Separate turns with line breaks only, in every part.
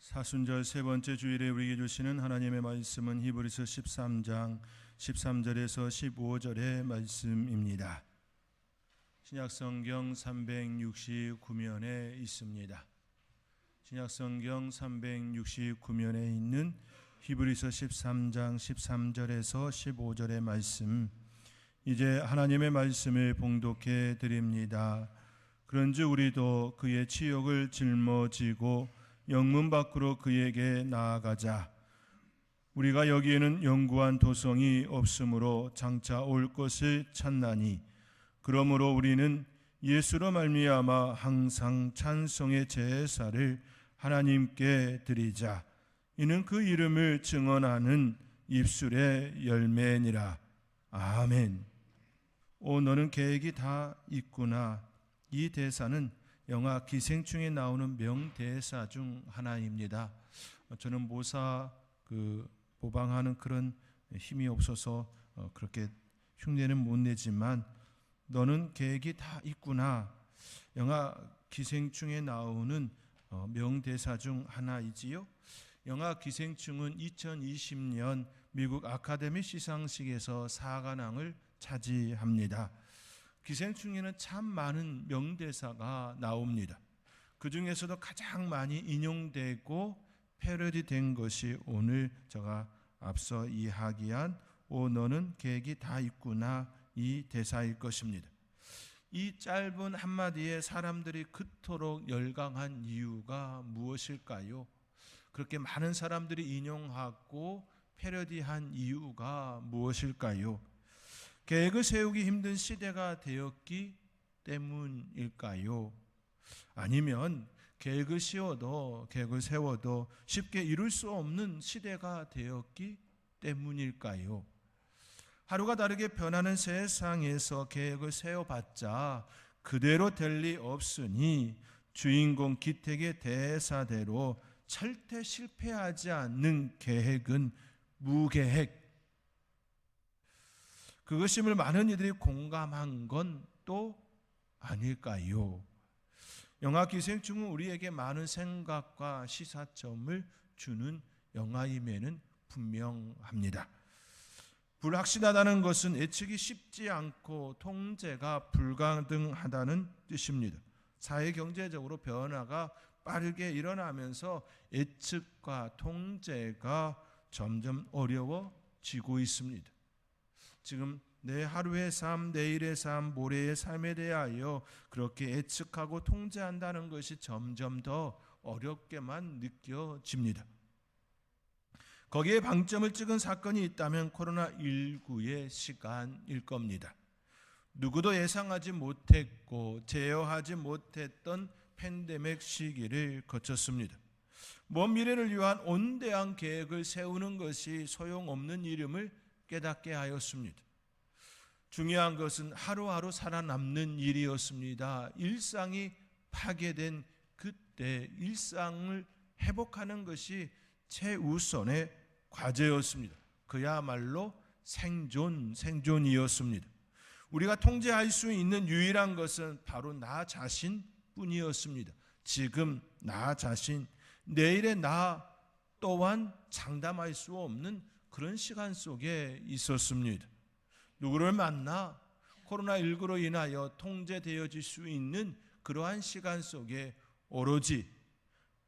사순절 세 번째 주일에 우리에게 주시는 하나님의 말씀은 히브리서 13장 13절에서 15절의 말씀입니다. 신약성경 369면에 있습니다. 신약성경 369면에 있는 히브리서 13장 13절에서 15절의 말씀, 이제 하나님의 말씀을 봉독해 드립니다. 그런즉 우리도 그의 치욕을 짊어지고 영문 밖으로 그에게 나아가자. 우리가 여기에는 영구한 도성이 없으므로 장차 올 것을 찾나니, 그러므로 우리는 예수로 말미암아 항상 찬송의 제사를 하나님께 드리자. 이는 그 이름을 증언하는 입술의 열매니라. 아멘. 오, 너는 계획이 다 있구나. 이 대사는 영화 기생충에 나오는 명대사 중 하나입니다. 저는 모사 모방하는 그런 힘이 없어서 그렇게 흉내는 못 내지만, 너는 계획이 다 있구나, 영화 기생충에 나오는 명대사 중 하나이지요. 영화 기생충은 2020년 미국 아카데미 시상식에서 사관왕을 차지합니다. 기생충에는 참 많은 명대사가 나옵니다. 그 중에서도 가장 많이 인용되고 패러디된 것이 오늘 제가 앞서 이야기한 오, 너는 계획이 다 있구나, 이 대사일 것입니다. 이 짧은 한마디에 사람들이 그토록 열광한 이유가 무엇일까요? 그렇게 많은 사람들이 인용하고 패러디한 이유가 무엇일까요? 계획을 세우기 힘든 시대가 되었기 때문일까요? 아니면 계획을 세워도 쉽게 이룰 수 없는 시대가 되었기 때문일까요? 하루가 다르게 변하는 세상에서 계획을 세워봤자 그대로 될 리 없으니 주인공 기택의 대사대로 절대 실패하지 않는 계획은 무계획, 그것임을 많은 이들이 공감한 건 또 아닐까요? 영화 기생충은 우리에게 많은 생각과 시사점을 주는 영화임에는 분명합니다. 불확실하다는 것은 예측이 쉽지 않고 통제가 불가능하다는 뜻입니다. 사회 경제적으로 변화가 빠르게 일어나면서 예측과 통제가 점점 어려워지고 있습니다. 지금 내 하루의 삶, 내일의 삶, 모레의 삶에 대하여 그렇게 예측하고 통제한다는 것이 점점 더 어렵게만 느껴집니다. 거기에 방점을 찍은 사건이 있다면 코로나19의 시간일 겁니다. 누구도 예상하지 못했고 제어하지 못했던 팬데믹 시기를 거쳤습니다. 먼 미래를 위한 온대한 계획을 세우는 것이 소용없는 일임을 깨닫게 하였습니다. 중요한 것은 하루하루 살아남는 일이었습니다. 일상이 파괴된 그때 일상을 회복하는 것이 최우선의 과제였습니다. 그야말로 생존이었습니다. 우리가 통제할 수 있는 유일한 것은 바로 나 자신뿐이었습니다. 지금 나 자신, 내일의 나 또한 장담할 수 없는 그런 시간 속에 있었습니다. 누구를 만나 코로나19로 인하여 통제되어질 수 있는 그러한 시간 속에 오로지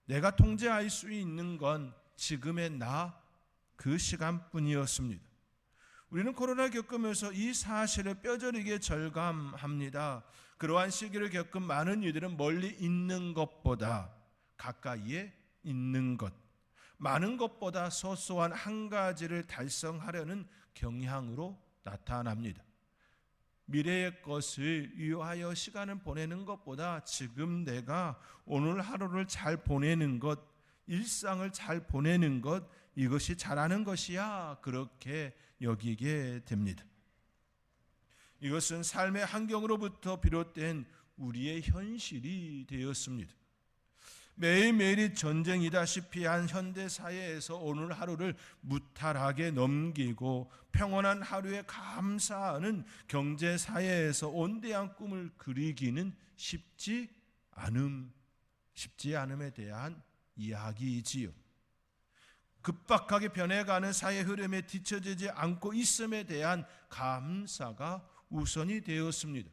내가 통제할 수 있는 건 지금의 나, 그 시간뿐이었습니다. 우리는 코로나를 겪으면서 이 사실을 뼈저리게 절감합니다. 그러한 시기를 겪은 많은 이들은 멀리 있는 것보다 가까이에 있는 것, 많은 것보다 소소한 한 가지를 달성하려는 경향으로 나타납니다. 미래의 것을 위하여 시간을 보내는 것보다 지금 내가 오늘 하루를 잘 보내는 것, 일상을 잘 보내는 것, 이것이 잘하는 것이야, 그렇게 여기게 됩니다. 이것은 삶의 환경으로부터 비롯된 우리의 현실이 되었습니다. 매일매일이 전쟁이다시피 한 현대사회에서 오늘 하루를 무탈하게 넘기고 평온한 하루에 감사하는 경제사회에서 온대한 꿈을 그리기는 쉽지 않음에 대한 이야기이지요. 급박하게 변해가는 사회 흐름에 뒤처지지 않고 있음에 대한 감사가 우선이 되었습니다.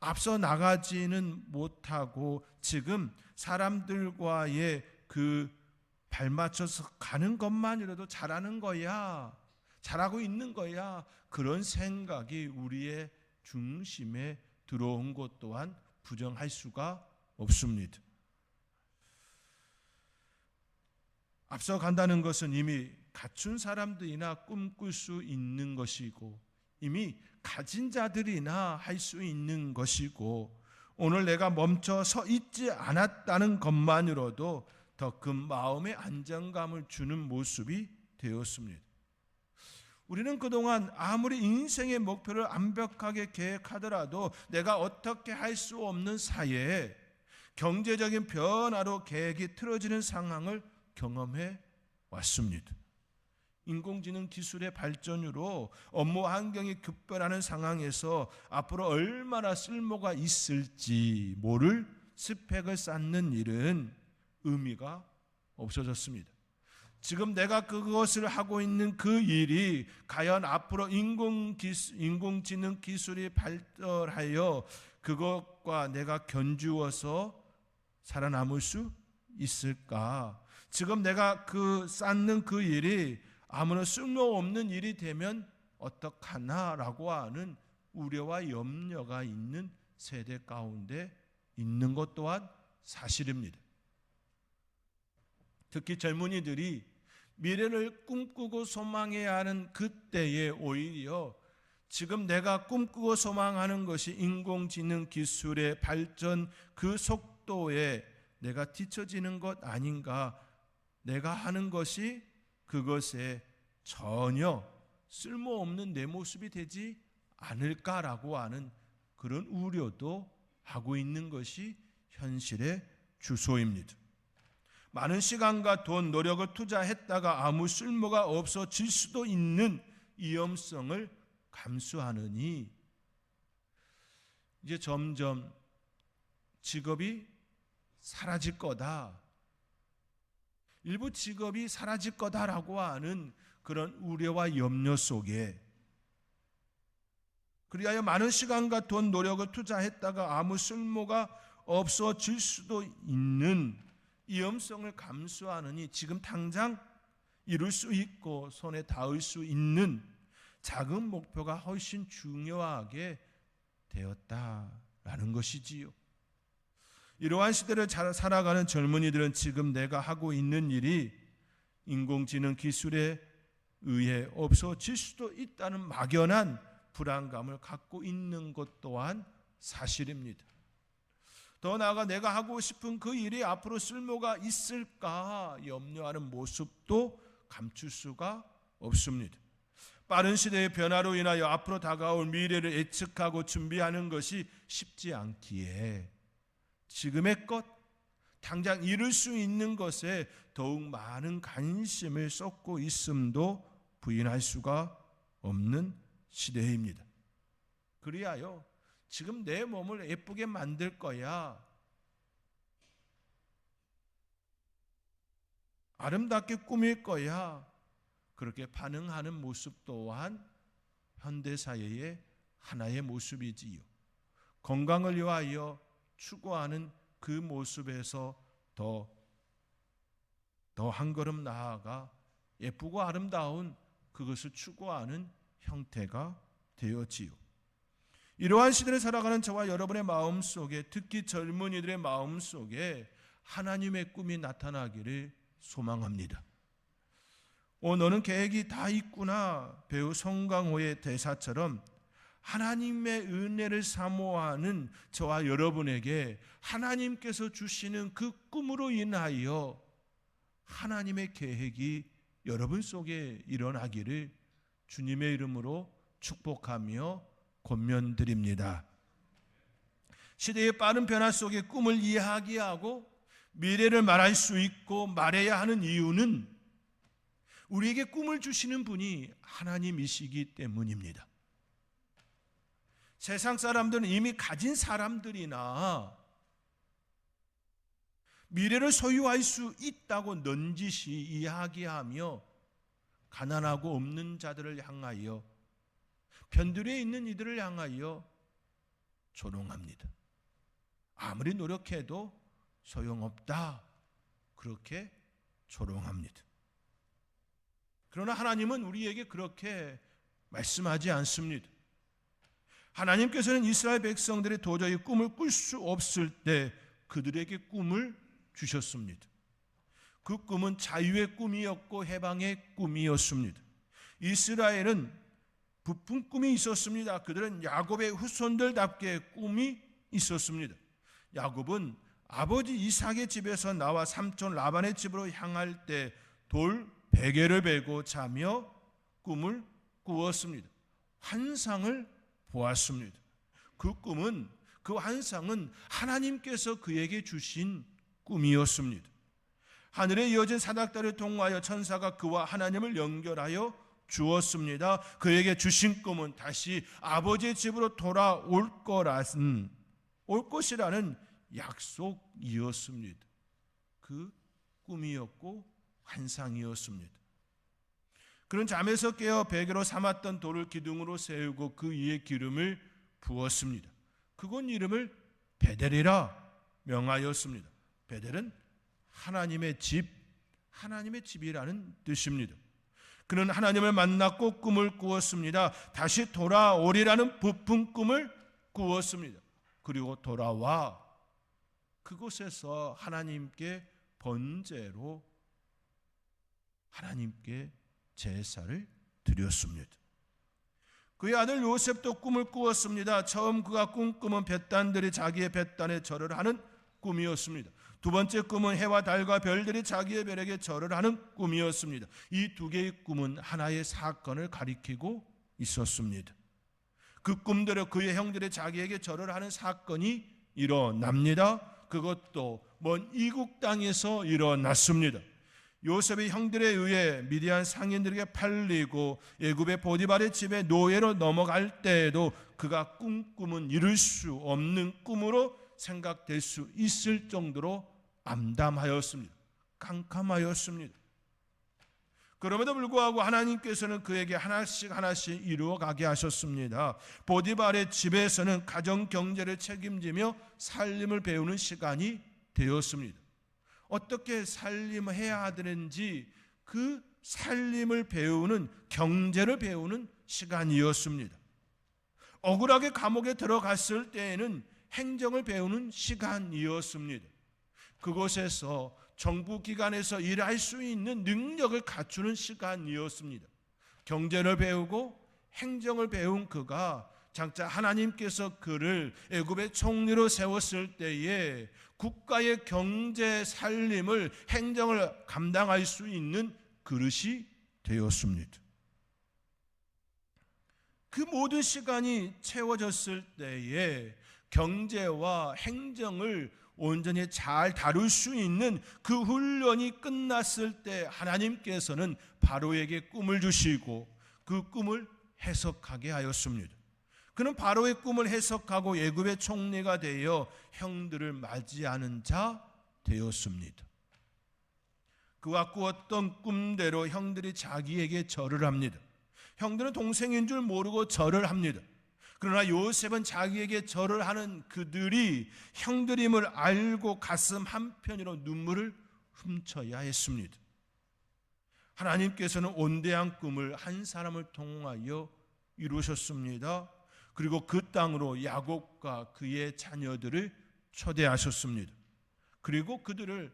앞서 나가지는 못하고 지금 사람들과의 그 발맞춰서 가는 것만이라도 잘하는 거야, 잘하고 있는 거야, 그런 생각이 우리의 중심에 들어온 것 또한 부정할 수가 없습니다. 앞서 간다는 것은 이미 갖춘 사람들이나 꿈꿀 수 있는 것이고 이미 가진 자들이나 할 수 있는 것이고 오늘 내가 멈춰 서 있지 않았다는 것만으로도 더 큰 마음의 안정감을 주는 모습이 되었습니다. 우리는 그동안 아무리 인생의 목표를 완벽하게 계획하더라도 내가 어떻게 할 수 없는 사이에 경제적인 변화로 계획이 틀어지는 상황을 경험해 왔습니다. 인공지능 기술의 발전으로 업무 환경이 급변하는 상황에서 앞으로 얼마나 쓸모가 있을지 모를 스펙을 쌓는 일은 의미가 없어졌습니다. 지금 내가 그것을 하고 있는 그 일이 과연 앞으로 인공지능 기술이 발달하여 그것과 내가 견주어서 살아남을 수 있을까? 지금 내가 쌓는 그 일이 아무런 쓸모없는 일이 되면 어떡하나라고 하는 우려와 염려가 있는 세대 가운데 있는 것 또한 사실입니다. 특히 젊은이들이 미래를 꿈꾸고 소망해야 하는 그때에 오히려 지금 내가 꿈꾸고 소망하는 것이 인공지능 기술의 발전 그 속도에 내가 뒤처지는 것 아닌가, 내가 하는 것이 그것에 전혀 쓸모없는 내 모습이 되지 않을까라고 하는 그런 우려도 하고 있는 것이 현실의 주소입니다. 많은 시간과 돈, 노력을 투자했다가 아무 쓸모가 없어질 수도 있는 위험성을 감수하느니 이제 점점 직업이 사라질 거다, 일부 직업이 사라질 거다라고 하는 그런 우려와 염려 속에 그리하여 많은 시간과 돈, 노력을 투자했다가 아무 쓸모가 없어질 수도 있는 위험성을 감수하느니 지금 당장 이룰 수 있고 손에 닿을 수 있는 작은 목표가 훨씬 중요하게 되었다라는 것이지요. 이러한 시대를 살아가는 젊은이들은 지금 내가 하고 있는 일이 인공지능 기술에 의해 없어질 수도 있다는 막연한 불안감을 갖고 있는 것 또한 사실입니다. 더 나아가 내가 하고 싶은 그 일이 앞으로 쓸모가 있을까 염려하는 모습도 감출 수가 없습니다. 빠른 시대의 변화로 인하여 앞으로 다가올 미래를 예측하고 준비하는 것이 쉽지 않기에 지금의 것, 당장 이룰 수 있는 것에 더욱 많은 관심을 쏟고 있음도 부인할 수가 없는 시대입니다. 그리하여 지금 내 몸을 예쁘게 만들 거야, 아름답게 꾸밀 거야, 그렇게 반응하는 모습 또한 현대사회의 하나의 모습이지요. 건강을 위하여 추구하는 그 모습에서 더 한 걸음 나아가 예쁘고 아름다운 그것을 추구하는 형태가 되었지요. 이러한 시대를 살아가는 저와 여러분의 마음 속에, 특히 젊은이들의 마음 속에 하나님의 꿈이 나타나기를 소망합니다. 너는 계획이 다 있구나, 배우 송강호의 대사처럼 하나님의 은혜를 사모하는 저와 여러분에게 하나님께서 주시는 그 꿈으로 인하여 하나님의 계획이 여러분 속에 일어나기를 주님의 이름으로 축복하며 권면드립니다. 시대의 빠른 변화 속에 꿈을 이야기하고 미래를 말할 수 있고 말해야 하는 이유는 우리에게 꿈을 주시는 분이 하나님이시기 때문입니다. 세상 사람들은 이미 가진 사람들이나 미래를 소유할 수 있다고 넌지시 이야기하며 가난하고 없는 자들을 향하여, 변두리에 있는 이들을 향하여 조롱합니다. 아무리 노력해도 소용없다, 그렇게 조롱합니다. 그러나 하나님은 우리에게 그렇게 말씀하지 않습니다. 하나님께서는 이스라엘 백성들이 도저히 꿈을 꿀 수 없을 때 그들에게 꿈을 주셨습니다. 그 꿈은 자유의 꿈이었고 해방의 꿈이었습니다. 이스라엘은 부푼 꿈이 있었습니다. 그들은 야곱의 후손들답게 꿈이 있었습니다. 야곱은 아버지 이삭의 집에서 나와 삼촌 라반의 집으로 향할 때 돌 베개를 베고 자며 꿈을 꾸었습니다. 환상을 보았습니다. 그 꿈은, 그 환상은 하나님께서 그에게 주신 꿈이었습니다. 하늘에 이어진 사닥다리를 통하여 천사가 그와 하나님을 연결하여 주었습니다. 그에게 주신 꿈은 다시 아버지의 집으로 돌아올 것이라는 약속이었습니다. 그 꿈이었고 환상이었습니다. 그는 잠에서 깨어 베개로 삼았던 돌을 기둥으로 세우고 그 위에 기름을 부었습니다. 그곳 이름을 베델이라 명하였습니다. 베델은 하나님의 집, 하나님의 집이라는 뜻입니다. 그는 하나님을 만났고 꿈을 꾸었습니다. 다시 돌아오리라는 부푼 꿈을 꾸었습니다. 그리고 돌아와 그곳에서 하나님께 번제로 하나님께 제사를 드렸습니다. 그의 아들 요셉도 꿈을 꾸었습니다. 처음 그가 꾼 꿈은 벳단들이 자기의 벳단에 절을 하는 꿈이었습니다. 두 번째 꿈은 해와 달과 별들이 자기의 별에게 절을 하는 꿈이었습니다. 이 두 개의 꿈은 하나의 사건을 가리키고 있었습니다. 그 꿈대로 그의 형들이 자기에게 절을 하는 사건이 일어납니다. 그것도 먼 이국 땅에서 일어났습니다. 요셉의 형들에 의해 미디안 상인들에게 팔리고 애굽의 보디발의 집에 노예로 넘어갈 때에도 그가 꾼 꿈은 이룰 수 없는 꿈으로 생각될 수 있을 정도로 암담하였습니다. 깜깜하였습니다. 그럼에도 불구하고 하나님께서는 그에게 하나씩 하나씩 이루어가게 하셨습니다. 보디발의 집에서는 가정 경제를 책임지며 살림을 배우는 시간이 되었습니다. 어떻게 살림을 해야 되는지 그 살림을 배우는, 경제를 배우는 시간이었습니다. 억울하게 감옥에 들어갔을 때에는 행정을 배우는 시간이었습니다. 그곳에서 정부기관에서 일할 수 있는 능력을 갖추는 시간이었습니다. 경제를 배우고 행정을 배운 그가 장차 하나님께서 그를 애굽의 총리로 세웠을 때에 국가의 경제 살림을, 행정을 감당할 수 있는 그릇이 되었습니다. 그 모든 시간이 채워졌을 때에 경제와 행정을 온전히 잘 다룰 수 있는 그 훈련이 끝났을 때 하나님께서는 바로에게 꿈을 주시고 그 꿈을 해석하게 하였습니다. 그는 바로의 꿈을 해석하고 애굽의 총리가 되어 형들을 맞이하는 자 되었습니다. 그가 꾸었던 꿈대로 형들이 자기에게 절을 합니다. 형들은 동생인 줄 모르고 절을 합니다. 그러나 요셉은 자기에게 절을 하는 그들이 형들임을 알고 가슴 한편으로 눈물을 훔쳐야 했습니다. 하나님께서는 온대한 꿈을 한 사람을 통하여 이루셨습니다. 그리고 그 땅으로 야곱과 그의 자녀들을 초대하셨습니다. 그리고 그들을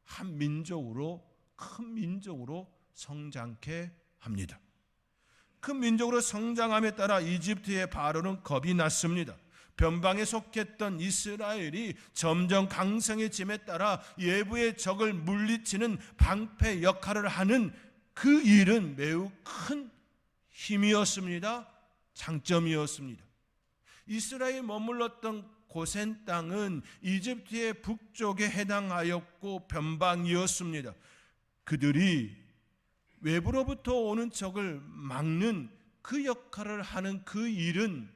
한 민족으로, 큰 민족으로 성장케 합니다. 큰 민족으로 성장함에 따라 이집트의 바로는 겁이 났습니다. 변방에 속했던 이스라엘이 점점 강성해짐에 따라 예부의 적을 물리치는 방패 역할을 하는 그 일은 매우 큰 힘이었습니다. 장점이었습니다. 이스라엘이 머물렀던 고센 땅은 이집트의 북쪽에 해당하였고 변방이었습니다. 그들이 외부로부터 오는 적을 막는 그 역할을 하는 그 일은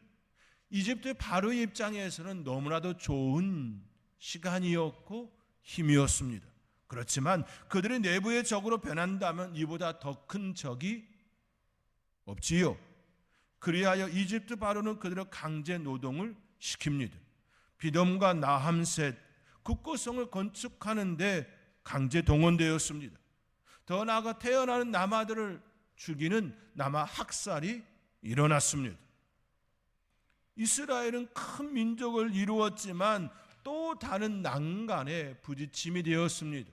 이집트 바로의 입장에서는 너무나도 좋은 시간이었고 힘이었습니다. 그렇지만 그들의 내부의 적으로 변한다면 이보다 더 큰 적이 없지요. 그리하여 이집트 바로는 그들의 강제 노동을 시킵니다. 비돔과 나함셋 국고성을 건축하는데 강제 동원되었습니다. 더 나아가 태어나는 남아들을 죽이는 남아 학살이 일어났습니다. 이스라엘은 큰 민족을 이루었지만 또 다른 난간에 부딪힘이 되었습니다.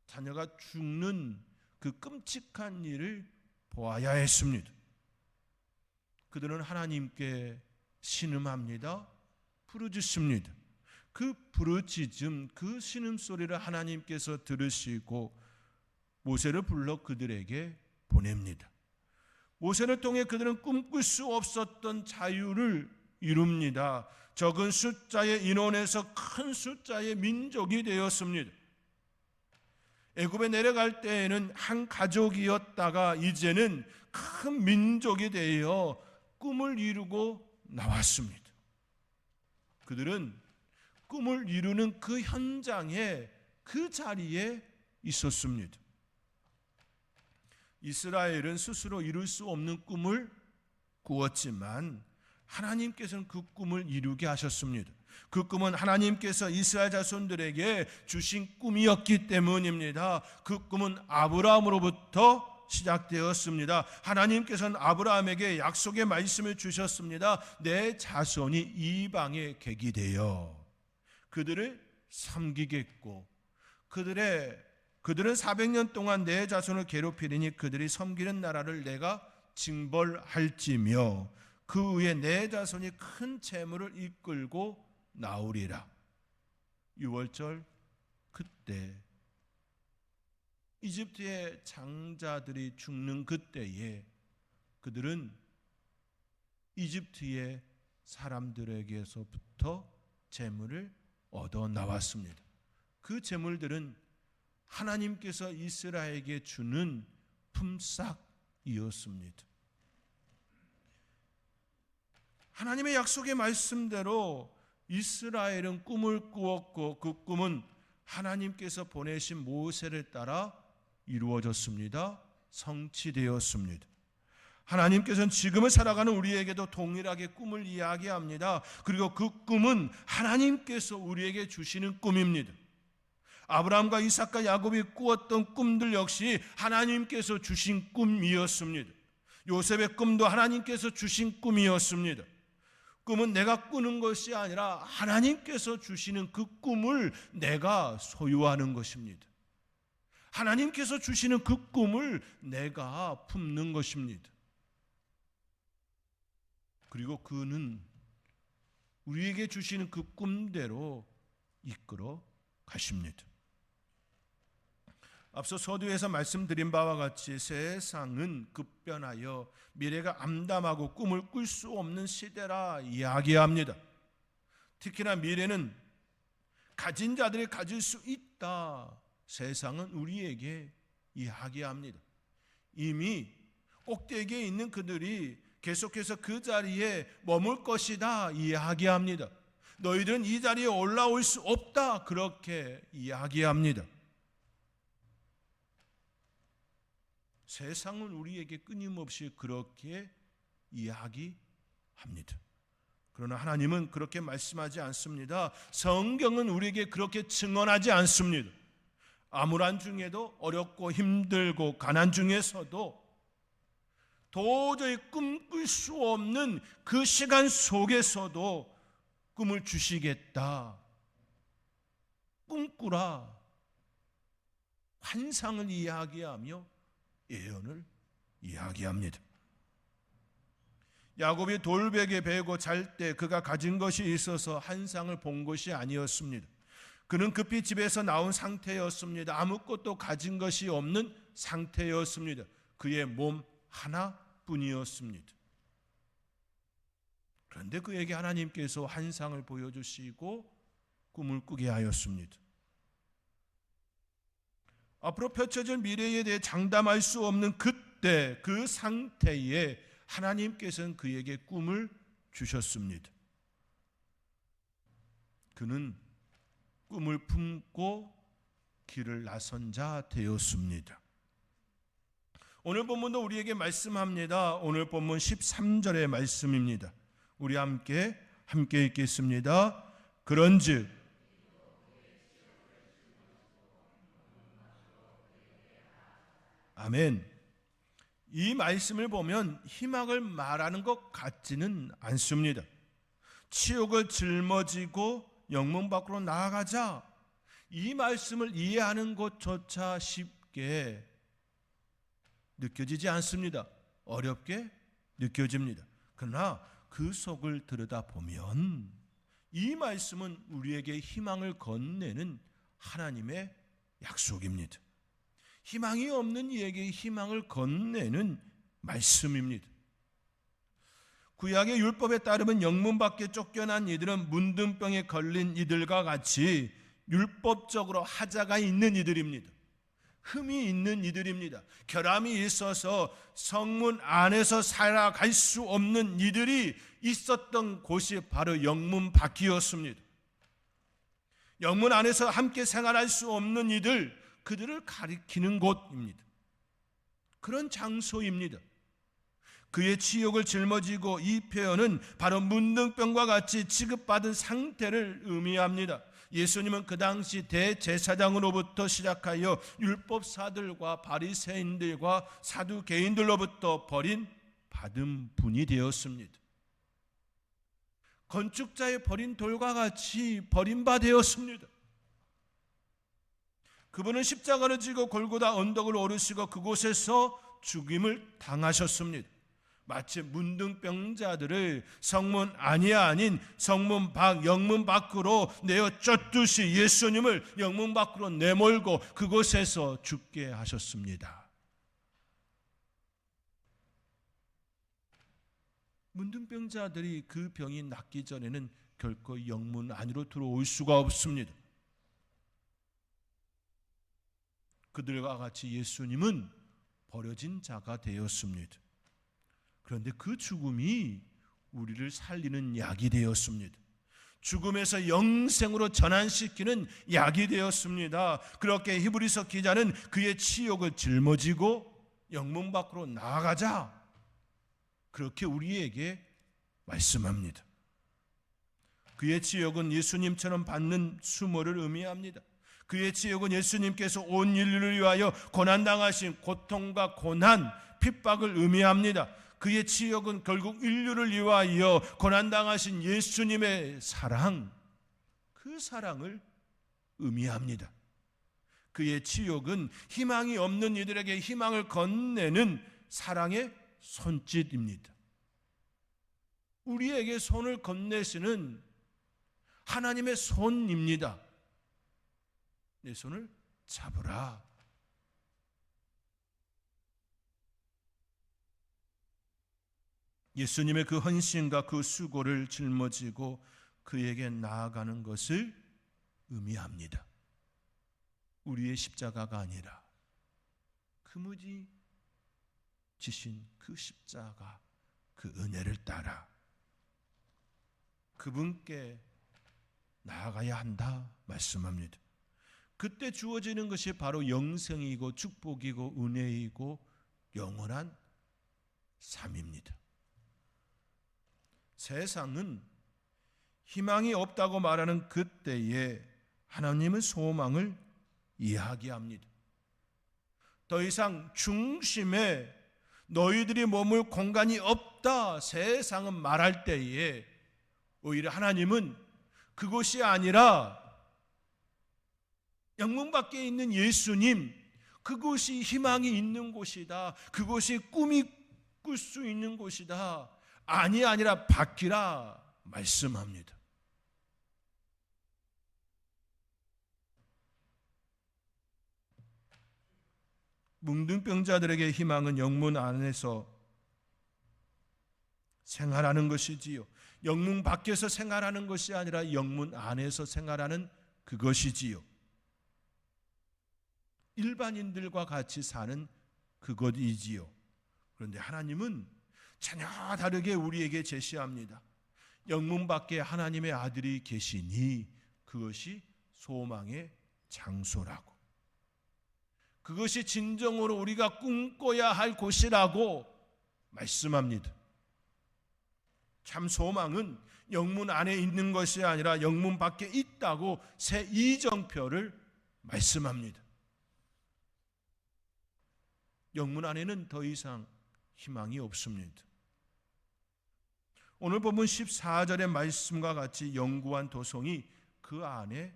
자녀가 죽는 그 끔찍한 일을 보아야 했습니다. 그들은 하나님께 신음합니다. 부르짖습니다. 그 부르짖음, 그 신음소리를 하나님께서 들으시고 모세를 불러 그들에게 보냅니다. 모세를 통해 그들은 꿈꿀 수 없었던 자유를 이룹니다. 적은 숫자의 인원에서 큰 숫자의 민족이 되었습니다. 애굽에 내려갈 때에는 한 가족이었다가 이제는 큰 민족이 되어 꿈을 이루고 나왔습니다. 그들은 꿈을 이루는 그 현장에, 그 자리에 있었습니다. 이스라엘은 스스로 이룰 수 없는 꿈을 꾸었지만 하나님께서는 그 꿈을 이루게 하셨습니다. 그 꿈은 하나님께서 이스라엘 자손들에게 주신 꿈이었기 때문입니다. 그 꿈은 아브라함으로부터 시작되었습니다. 하나님께서는 아브라함에게 약속의 말씀을 주셨습니다. 내 자손이 이방에 객이 되어 그들을 섬기겠고 그들은 400년 동안 내 자손을 괴롭히리니 그들이 섬기는 나라를 내가 징벌할지며 그 후에 내 자손이 큰 재물을 이끌고 나오리라. 6월절 그때 이집트의 장자들이 죽는 그때에 그들은 이집트의 사람들에게서부터 재물을 얻어 나왔습니다. 그 재물들은 하나님께서 이스라엘에게 주는 품삯이었습니다. 하나님의 약속의 말씀대로 이스라엘은 꿈을 꾸었고 그 꿈은 하나님께서 보내신 모세를 따라 이루어졌습니다. 성취되었습니다. 하나님께서는 지금을 살아가는 우리에게도 동일하게 꿈을 이야기합니다. 그리고 그 꿈은 하나님께서 우리에게 주시는 꿈입니다. 아브라함과 이삭과 야곱이 꾸었던 꿈들 역시 하나님께서 주신 꿈이었습니다. 요셉의 꿈도 하나님께서 주신 꿈이었습니다. 꿈은 내가 꾸는 것이 아니라 하나님께서 주시는 그 꿈을 내가 소유하는 것입니다. 하나님께서 주시는 그 꿈을 내가 품는 것입니다. 그리고 그는 우리에게 주시는 그 꿈대로 이끌어 가십니다. 앞서 서두에서 말씀드린 바와 같이 세상은 급변하여 미래가 암담하고 꿈을 꿀 수 없는 시대라 이야기합니다. 특히나 미래는 가진 자들이 가질 수 있다. 세상은 우리에게 이야기합니다. 이미 꼭대기에 있는 그들이 계속해서 그 자리에 머물 것이다 이야기합니다. 너희들은 이 자리에 올라올 수 없다 그렇게 이야기합니다. 세상은 우리에게 끊임없이 그렇게 이야기합니다. 그러나 하나님은 그렇게 말씀하지 않습니다. 성경은 우리에게 그렇게 증언하지 않습니다. 암울한 중에도 어렵고 힘들고 가난 중에서도 도저히 꿈꿀 수 없는 그 시간 속에서도 꿈을 주시겠다. 꿈꾸라. 환상을 이야기하며 예언을 이야기합니다. 야곱이 돌베개 베고 잘 때 그가 가진 것이 있어서 환상을 본 것이 아니었습니다. 그는 급히 집에서 나온 상태였습니다. 아무것도 가진 것이 없는 상태였습니다. 그의 몸 하나뿐이었습니다. 그런데 그에게 하나님께서 환상을 보여주시고 꿈을 꾸게 하였습니다. 앞으로 펼쳐질 미래에 대해 장담할 수 없는 그때 그 상태에 하나님께서는 그에게 꿈을 주셨습니다. 그는 꿈을 품고 길을 나선 자 되었습니다. 오늘 본문도 우리에게 말씀합니다. 오늘 본문 13절의 말씀입니다. 우리 함께 읽겠습니다. 그런즉 아멘. 이 말씀을 보면 희망을 말하는 것 같지는 않습니다. 치욕을 짊어지고 영문 밖으로 나아가자, 이 말씀을 이해하는 것조차 쉽게 느껴지지 않습니다. 어렵게 느껴집니다. 그러나 그 속을 들여다보면 이 말씀은 우리에게 희망을 건네는 하나님의 약속입니다. 희망이 없는 이에게 희망을 건네는 말씀입니다. 구약의 율법에 따르면 영문 밖에 쫓겨난 이들은 문둥병에 걸린 이들과 같이 율법적으로 하자가 있는 이들입니다. 흠이 있는 이들입니다. 결함이 있어서 성문 안에서 살아갈 수 없는 이들이 있었던 곳이 바로 영문 밖이었습니다. 영문 안에서 함께 생활할 수 없는 이들, 그들을 가리키는 곳입니다. 그런 장소입니다. 그의 치욕을 짊어지고, 이 표현은 바로 문둥병과 같이 취급받은 상태를 의미합니다. 예수님은 그 당시 대제사장으로부터 시작하여 율법사들과 바리새인들과 사두개인들로부터 받은 분이 되었습니다. 건축자의 버린 돌과 같이 버림바 되었습니다. 그분은 십자가를 지고 골고다 언덕을 오르시고 그곳에서 죽임을 당하셨습니다. 마치 문둥병자들을 성문 안이 아닌 성문 밖, 영문 밖으로 내어 쫓듯이 예수님을 영문 밖으로 내몰고 그곳에서 죽게 하셨습니다. 문둥병자들이 그 병이 낫기 전에는 결코 영문 안으로 들어올 수가 없습니다. 그들과 같이 예수님은 버려진 자가 되었습니다. 그런데 그 죽음이 우리를 살리는 약이 되었습니다. 죽음에서 영생으로 전환시키는 약이 되었습니다. 그렇게 히브리서 기자는 그의 치욕을 짊어지고 영문 밖으로 나아가자, 그렇게 우리에게 말씀합니다. 그의 치욕은 예수님처럼 받는 수모를 의미합니다. 그의 치욕은 예수님께서 온 인류를 위하여 고난당하신 고통과 고난, 핍박을 의미합니다. 그의 치욕은 결국 인류를 위하여 고난당하신 예수님의 사랑, 그 사랑을 의미합니다. 그의 치욕은 희망이 없는 이들에게 희망을 건네는 사랑의 손짓입니다. 우리에게 손을 건네시는 하나님의 손입니다. 내 손을 잡으라. 예수님의 그 헌신과 그 수고를 짊어지고 그에게 나아가는 것을 의미합니다. 우리의 십자가가 아니라 그무지 지신 그 십자가, 그 은혜를 따라 그분께 나아가야 한다 말씀합니다. 그때 주어지는 것이 바로 영생이고 축복이고 은혜이고 영원한 삶입니다. 세상은 희망이 없다고 말하는 그때에 하나님은 소망을 이야기합니다. 더 이상 중심에 너희들이 머물 공간이 없다, 세상은 말할 때에 오히려 하나님은 그것이 아니라 영문 밖에 있는 예수님, 그곳이 희망이 있는 곳이다, 그곳이 꿈이 꿀 수 있는 곳이다, 아니라 바뀌라 말씀합니다. 문둥병자들에게 희망은 영문 안에서 생활하는 것이지요, 영문 밖에서 생활하는 것이 아니라 영문 안에서 생활하는 그것이지요. 일반인들과 같이 사는 그것이지요. 그런데 하나님은 전혀 다르게 우리에게 제시합니다. 영문 밖에 하나님의 아들이 계시니 그것이 소망의 장소라고, 그것이 진정으로 우리가 꿈꿔야 할 곳이라고 말씀합니다. 참 소망은 영문 안에 있는 것이 아니라 영문 밖에 있다고 새 이정표를 말씀합니다. 영문 안에는 더 이상 희망이 없습니다. 오늘 본문 14절의 말씀과 같이 영구한 도성이 그 안에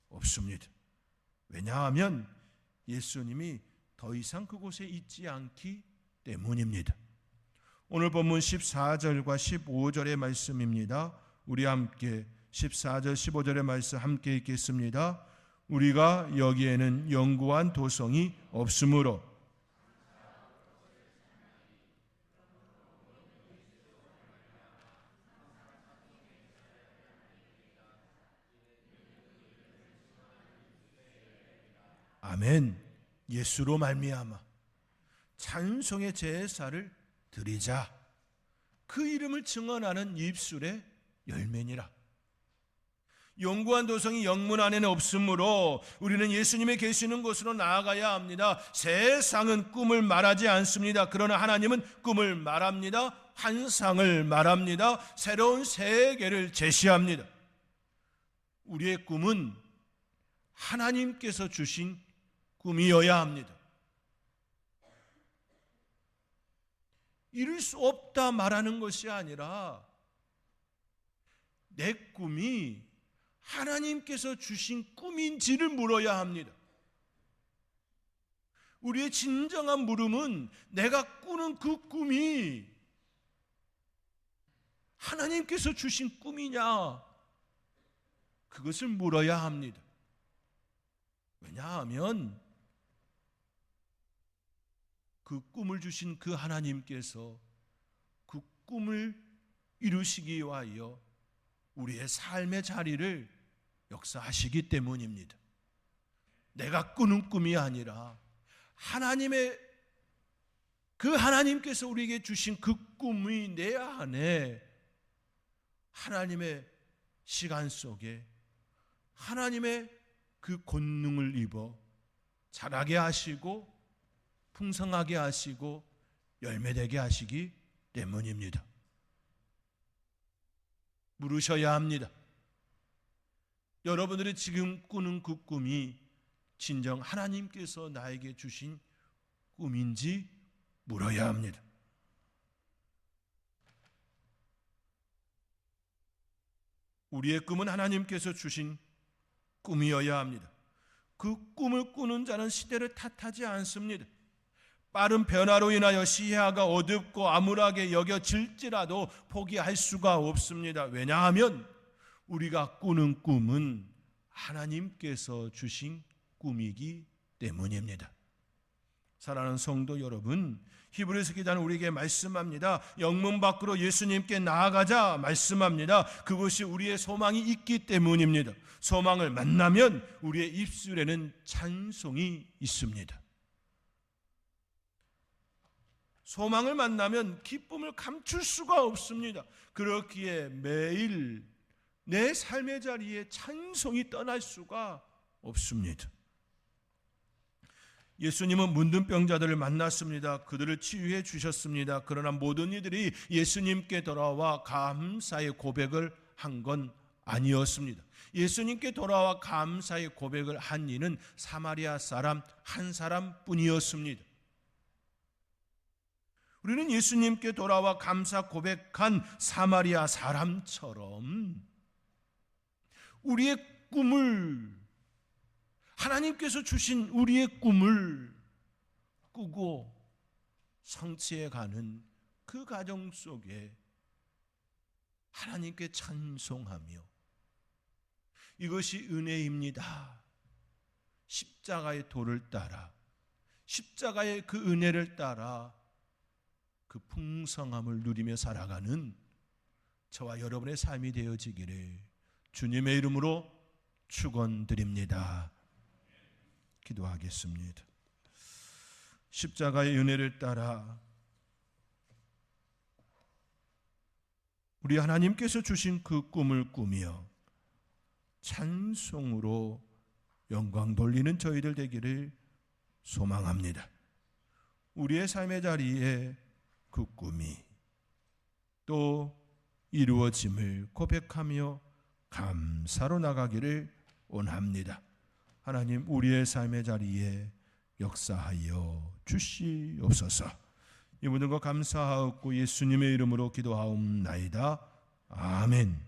없습니다. 왜냐하면 예수님이 더 이상 그곳에 있지 않기 때문입니다. 오늘 본문 14절과 15절의 말씀입니다. 우리 함께 14절 15절의 말씀 함께 읽겠습니다. 우리가 여기에는 영구한 도성이 없으므로 아멘. 예수로 말미암아 찬송의 제사를 드리자. 그 이름을 증언하는 입술의 열매니라. 영구한 도성이 영문 안에는 없으므로 우리는 예수님이 계시는 곳으로 나아가야 합니다. 세상은 꿈을 말하지 않습니다. 그러나 하나님은 꿈을 말합니다. 환상을 말합니다. 새로운 세계를 제시합니다. 우리의 꿈은 하나님께서 주신 꿈이어야 합니다. 이룰 수 없다 말하는 것이 아니라 내 꿈이 하나님께서 주신 꿈인지를 물어야 합니다. 우리의 진정한 물음은 내가 꾸는 그 꿈이 하나님께서 주신 꿈이냐, 그것을 물어야 합니다. 왜냐하면 그 꿈을 주신 그 하나님께서 그 꿈을 이루시기 위하여 우리의 삶의 자리를 역사하시기 때문입니다. 내가 꾸는 꿈이 아니라 그 하나님께서 우리에게 주신 그 꿈이 내 안에 하나님의 시간 속에 하나님의 그 권능을 입어 자라게 하시고 풍성하게 하시고 열매되게 하시기 때문입니다. 물으셔야 합니다. 여러분들이 지금 꾸는 그 꿈이 진정 하나님께서 나에게 주신 꿈인지 물어야 합니다. 우리의 꿈은 하나님께서 주신 꿈이어야 합니다. 그 꿈을 꾸는 자는 시대를 탓하지 않습니다. 빠른 변화로 인하여 시야가 어둡고 암울하게 여겨질지라도 포기할 수가 없습니다. 왜냐하면 우리가 꾸는 꿈은 하나님께서 주신 꿈이기 때문입니다. 사랑하는 성도 여러분, 히브리서 기자는 우리에게 말씀합니다. 영문 밖으로 예수님께 나아가자 말씀합니다. 그것이 우리의 소망이 있기 때문입니다. 소망을 만나면 우리의 입술에는 찬송이 있습니다. 소망을 만나면 기쁨을 감출 수가 없습니다. 그렇기에 매일 내 삶의 자리에 찬송이 떠날 수가 없습니다. 예수님은 문둥병자들을 만났습니다. 그들을 치유해 주셨습니다. 그러나 모든 이들이 예수님께 돌아와 감사의 고백을 한 건 아니었습니다. 예수님께 돌아와 감사의 고백을 한 이는 사마리아 사람 한 사람뿐이었습니다. 우리는 예수님께 돌아와 감사 고백한 사마리아 사람처럼 우리의 꿈을, 하나님께서 주신 우리의 꿈을 꾸고 성취해가는 그 과정 속에 하나님께 찬송하며, 이것이 은혜입니다. 십자가의 도를 따라, 십자가의 그 은혜를 따라 그 풍성함을 누리며 살아가는 저와 여러분의 삶이 되어지기를 주님의 이름으로 축원드립니다. 기도하겠습니다. 십자가의 은혜를 따라 우리 하나님께서 주신 그 꿈을 꾸며 찬송으로 영광 돌리는 저희들 되기를 소망합니다. 우리의 삶의 자리에 그 꿈이 또 이루어짐을 고백하며 감사로 나가기를 원합니다. 하나님, 우리의 삶의 자리에 역사하여 주시옵소서. 이 모든 것 감사하옵고 예수님의 이름으로 기도하옵나이다. 아멘.